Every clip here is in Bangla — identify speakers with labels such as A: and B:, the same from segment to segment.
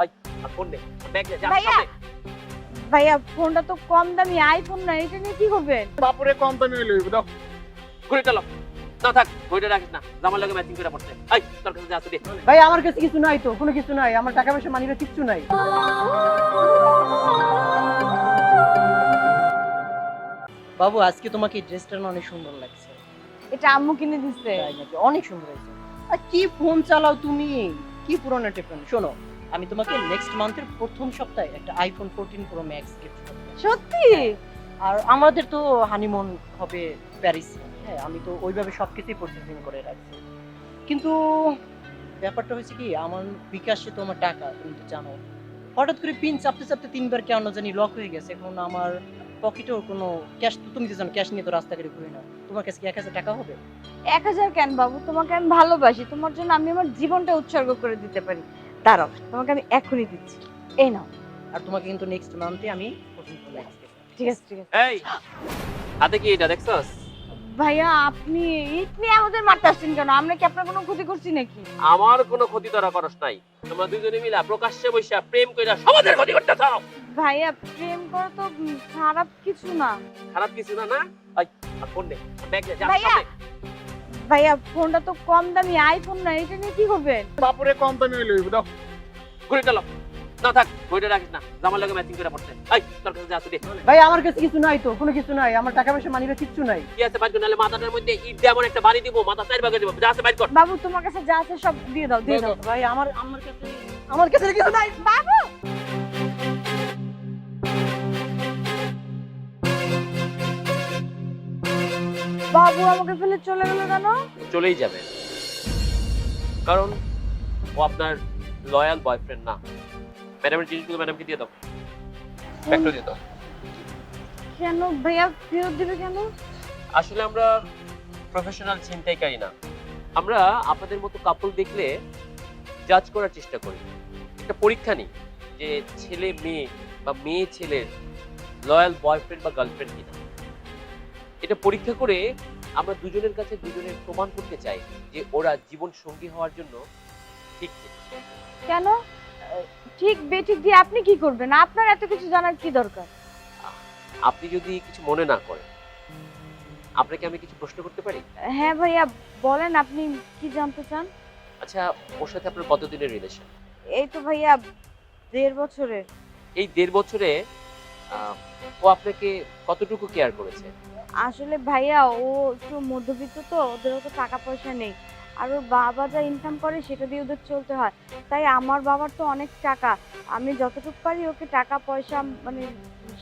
A: আই আর ফোন নে ব্যাগ নে যা
B: ভাইয়া
A: সামনে
B: ভাইয়া ফোনটা তো কম দামি আইফোন না, এটা নিয়ে কি করবেন?
C: বাপুরে কম দামি হইলো দাও।
A: ঘুরে চলো না থাক ঘুরে রাখিস না জামার লগে ম্যাচিং করে পড়তে আই তোর কাছে যা আছে দে
D: ভাই আমার কাছে কিছু নাই তো, কোনো কিছু নাই, আমার টাকা পয়সা মানিরা কিচ্ছু নাই। বাবু আজকে তোমাকে এই ড্রেসটা না অনেক সুন্দর লাগছে।
B: এটা আম্মু কিনে দিছে।
D: তাই নাকি? অনেক সুন্দর হয়েছে। আর কি ফোন চালাও তুমি, কি পুরোনো টেপন। শোনো, আমি তোমাকে নেক্সট মান্থের প্রথম সপ্তাহে একটা আইফোন 14 প্রো ম্যাক্স গিফট করব।
B: সত্যি?
D: আর আমাদের তো হানিমুন হবে প্যারিস। হ্যাঁ, আমি তো ওইভাবে সবকিছুই পারচেজিং করে রাখছি। কিন্তু ব্যাপারটা হয়েছে কি, আমার বিকাশে তো আমার টাকা তুমি তো জানো, হঠাৎ করে পিন চাপতে চাপতে 3বার কেন জানি লক হয়ে গেছে। এখন আমার পকেটেও কোনো ক্যাশ, তো তুমি তো জানো ক্যাশ নিয়ে তো রাস্তাঘাটে ঘুরি না। তোমার কাছে কি 1000 টাকা হবে?
B: 1000 কেন বাবু, তোমাকে আমি ভালোবাসি, তোমার জন্য আমি আমার জীবনটা উৎসর্গ করে দিতে পারি। দাঁড়াও, তোমাকে আমি এখনই দিচ্ছি, এই নাও।
D: আর তোমাকে কিন্তু নেক্সট মান্থে আমি 14 প্রো ম্যাক্স দেব।
B: ঠিক আছে ঠিক আছে।
A: এই হাতে কি এটা দেখছস
B: ভাইয়া আপনি ইট নিয়ে আমাদের মারতে আসছেন কেন? আমরা কি আপনার কোনো ক্ষতি করছি নাকি?
A: আমার কোনো ক্ষতি তোরা করস নাই তোমরা দুইজনে মিলা প্রকাশ্যে বইসা প্রেম কইরা সমাজের ক্ষতি করতে চাও
B: ভাইয়া প্রেম করা তো খারাপ কিছু না।
A: খারাপ কিছু না না আই আর ফোন নে ব্যাগ নে যা
B: ভাইয়া
A: সামনে
B: ভাইয়া ফোনটা তো কম দামি আইফোন না, এটা নিয়ে কি করবেন?
C: বাপুরে কম দামি হইলো দাও।
A: ঘুরে চলো না থাক ঘুরে রাখিস না জামার লগে ম্যাচিং করে পড়তে আই তোর কাছে যা আছে দে
D: ভাই আমার কাছে কিছু নাই তো, কোনো কিছু নাই, আমার টাকা পয়সা মানিরা কিচ্ছু নাই।
A: কি আছে বাইর কর নালে মাথাটার মধ্যে ইট দিয়ে এমন একটা বাড়ি দিব মাথা চার ভাগে দিব যা আছে বাইর কর
B: বাবু তোমার কাছে যা আছে সব দিয়ে দাও, দিয়ে দাও।
D: ভাই আমার কাছে কিছু নাই।
B: বাবু বাবু আমাকে ফেলে চলে গেল কেন?
A: চলেই যাবে কারণ ও আপনার লয়াল বয়ফ্রেন্ড না ম্যাডামের জিনিসগুলো ম্যাডামকে দিয়ে দাও ব্যাগটা দিয়ে দাও
B: কেন ভাইয়া ফেরত দিবে কেন?
A: আসলে আমরা প্রফেশনাল ছিনতাইকারী না আমরা আপনাদের মতো কাপল দেখলে জাজ করার চেষ্টা করি একটা পরীক্ষা নিই যে ছেলে মেয়ে বা মেয়ে ছেলের লয়াল বয়ফ্রেন্ড বা গার্লফ্রেন্ড কিনা এটা পরীক্ষা করে আমরা দুজনের কাছে দুজনের প্রমাণ করতে চাই যে ওরা জীবন সঙ্গী হওয়ার জন্য ঠিক কিনা।
B: কেন? ঠিক বেঠিক দিয়ে আপনি কি করবেন? আপনার এত কিছু জানার কি দরকার?
A: আপনি যদি কিছু মনে না করেন আপনাকে আমি কিছু প্রশ্ন করতে পারি?
B: হ্যাঁ ভাইয়া বলেন, আপনি কি জানতে চান?
A: আচ্ছা ওর সাথে আপনার কতদিনের রিলেশন?
B: এই তো ভাইয়া 1.5 বছরের।
A: এই 1.5 বছরে ও আপনাকে কতটুকু কেয়ার করেছে?
B: আসলে ভাইয়া ও একটু মধ্যবিত্ত, তো ওদের অত টাকা পয়সা নেই, আর ওর বাবা যা ইনকাম করে সেটা দিয়ে ওদের চলতে হয়। তাই আমার বাবার তো অনেক টাকা, আমি যতটুকু পারি ওকে টাকা পয়সা মানে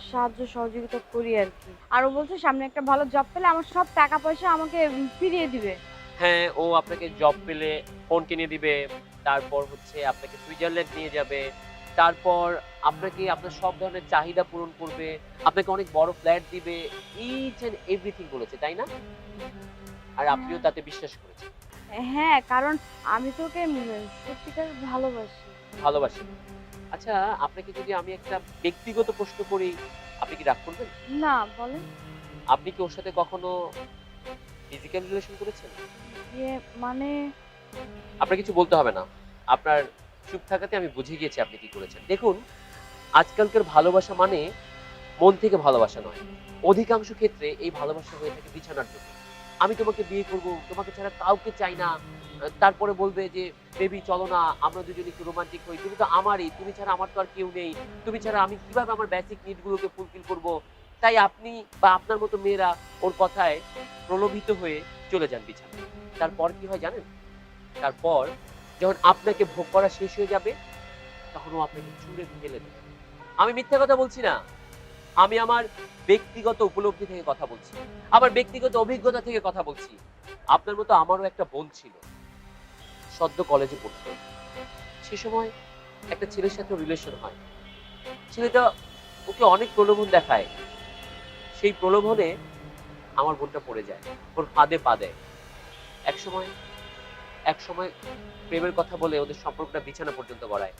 B: সাহায্য সহযোগিতা করি আর কি। আর ও বলছে সামনে একটা ভালো জব পেলে আমার সব টাকা পয়সা আমাকে ফিরিয়ে দিবে।
A: হ্যাঁ ও আপনাকে জব পেলে ফোন কিনে দিবে তারপর হচ্ছে আপনাকে সুইজারল্যান্ড নিয়ে যাবে তারপর আপনাকে আপনার সব ধরনের চাহিদা পূরণ করবে আপনাকে অনেক বড় ফ্ল্যাট দিবে ইচ এন্ড এভরিথিং বলেছে তাই না? আর আপনিও তাতে বিশ্বাস করেছেন?
B: হ্যাঁ, কারণ আমি তো ওকে সত্যিকার ভালোবাসি।
A: ভালোবাসেন? আচ্ছা আপনাকে যদি আমি একটা ব্যক্তিগত প্রশ্ন করি আপনি কি রাগ করবেন?
B: না বলেন।
A: আপনি কি ওর সাথে কখনো ফিজিক্যাল রিলেশন করেছেন?
B: ইয়ে মানে
A: আপনার কিছু বলতে হবে না আপনার চুপ থাকাতে আমি বুঝে গিয়েছি আপনি কি করেছেন। দেখুন আজকালকার ভালোবাসা মানে মন থেকে ভালোবাসা নয়, অধিকাংশ ক্ষেত্রে এই ভালোবাসা হয়ে থাকে বিছানার জন্য। আমি তোমাকে বিয়ে করব, তোমাকে ছাড়া কাউকে চাই না, তারপরে বলবে যে বেবি চলো না আমরা দুজনে একটু রোমান্টিক হই, তুমি তো আমারই, তুমি ছাড়া আমার তো আর কেউ নেই, তুমি ছাড়া আমি কিভাবে আমার বেসিক নিডগুলোকে ফুলফিল করব। তাই আপনি বা আপনার মতো মেয়েরা ওর কথায় প্রলোভিত হয়ে চলে যান বিছানায়। তারপর কি হয় জানেন? তারপর যখন আপনাকে ভোগ করা শেষ হয়ে যাবে তখন ও আপনাকে ছুঁড়ে ফেলে দেবে। আমি মিথ্যা কথা বলছি না, আমি আমার ব্যক্তিগত উপলব্ধি থেকে কথা বলছি, আমার ব্যক্তিগত অভিজ্ঞতা থেকে কথা বলছি। আপনার মতো আমারও একটা বোন ছিল, সদ্য কলেজে পড়তো। সে সময় একটা ছেলের সাথে রিলেশন হয়, ছেলেটা ওকে অনেক প্রলোভন দেখায়, সেই প্রলোভনে আমার বোনটা পড়ে যায়, ওর ফাঁদে পা দেয়। এক সময় প্রেমের কথা বলে ওদের সম্পর্কটা বিছানা পর্যন্ত গড়ায়।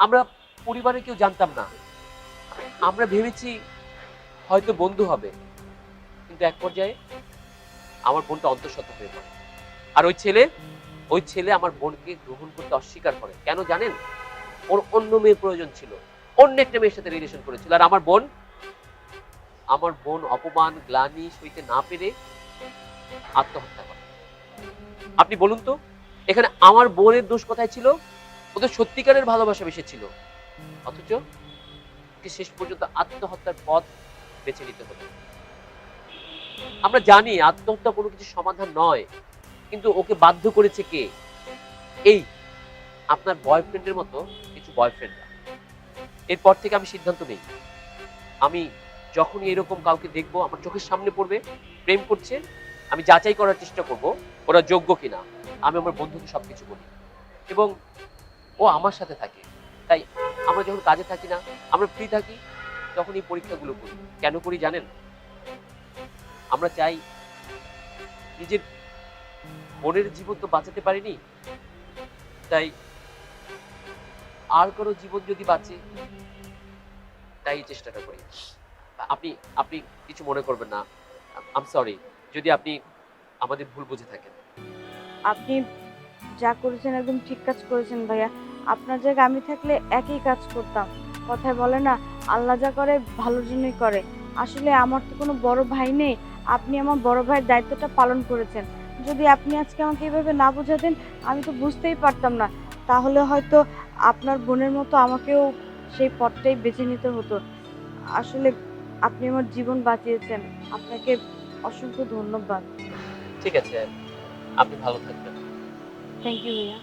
A: আমরা পরিবারে কেউ জানতাম না, আমরা ভেবেছি হয়তো বন্ধু হবে, কিন্তু এক পর্যায়ে আমার বোনটা অন্তঃসত্ত্বা হয়ে পড়ে। আর ওই ছেলে আমার বোনকে গ্রহণ করতে অস্বীকার করে। কেন জানেন? ওর অন্য মেয়ের প্রয়োজন ছিল, অন্য একটা মেয়ের সাথে রিলেশন করেছিল। আর আমার বোন অপমান গ্লানি সইতে না পেরে আত্মহত্যা করে। আপনি বলুন তো, এখানে আমার বোনের দোষ কোথায় ছিল? ওদের সত্যিকারের ভালোবাসা বেশি ছিল, অথচ ওকে শেষ পর্যন্ত আত্মহত্যার পথ বেছে নিতে হলো। আমরা জানি আত্মহত্যা কোনো কিছু সমাধান নয়, কিন্তু ওকে বাধ্য করেছে কে? এই আপনার বয়ফ্রেন্ডের মতো কিছু বয়ফ্রেন্ডরা। এরপর থেকে আমি সিদ্ধান্ত নেই, আমি যখনই এরকম কাউকে দেখবো, আমার চোখের সামনে পড়বে প্রেম করছে, আমি যাচাই করার চেষ্টা করব ওরা যোগ্য কিনা। আমি আমার বন্ধুকে সবকিছু বলি এবং ও আমার সাথে থাকে। তাই আমরা যখন কাজে থাকি না, আমরা ফ্রি থাকি, তখন এই পরীক্ষাগুলো করি। কেন করি জানেন? আমরা চাই নিজের বোনের জীবন তো বাঁচাতে পারিনি, তাই আর কারো জীবন যদি বাঁচে, তাই এই চেষ্টাটা করি। আপনি আপনি কিছু মনে করবেন না, আম সরি যদি আপনি আমাদের ভুল বুঝে থাকেন।
B: আপনি যা করেছেন একদম ঠিক কাজ করেছেন ভাইয়া। আপনার জায়গায় আমি থাকলে একই কাজ করতাম। কথায় বলে না, আল্লাহ যা করে ভালোর জন্যই করে। আসলে আমার তো কোনো বড় ভাই নেই, আপনি আমার বড় ভাইয়ের দায়িত্বটা পালন করেছেন। যদি আপনি আজকে আমাকে এভাবে না বোঝাতেন, আমি তো বুঝতেই পারতাম না। তাহলে হয়তো আপনার বোনের মতো আমাকেও সেই পথটাই বেছে নিতে হতো। আসলে আপনি আমার জীবন বাঁচিয়েছেন, আপনাকে অসংখ্য ধন্যবাদ।
A: ঠিক আছে, আপনি ভালো থাকবেন।
B: থ্যাংক ইউ ভাইয়া।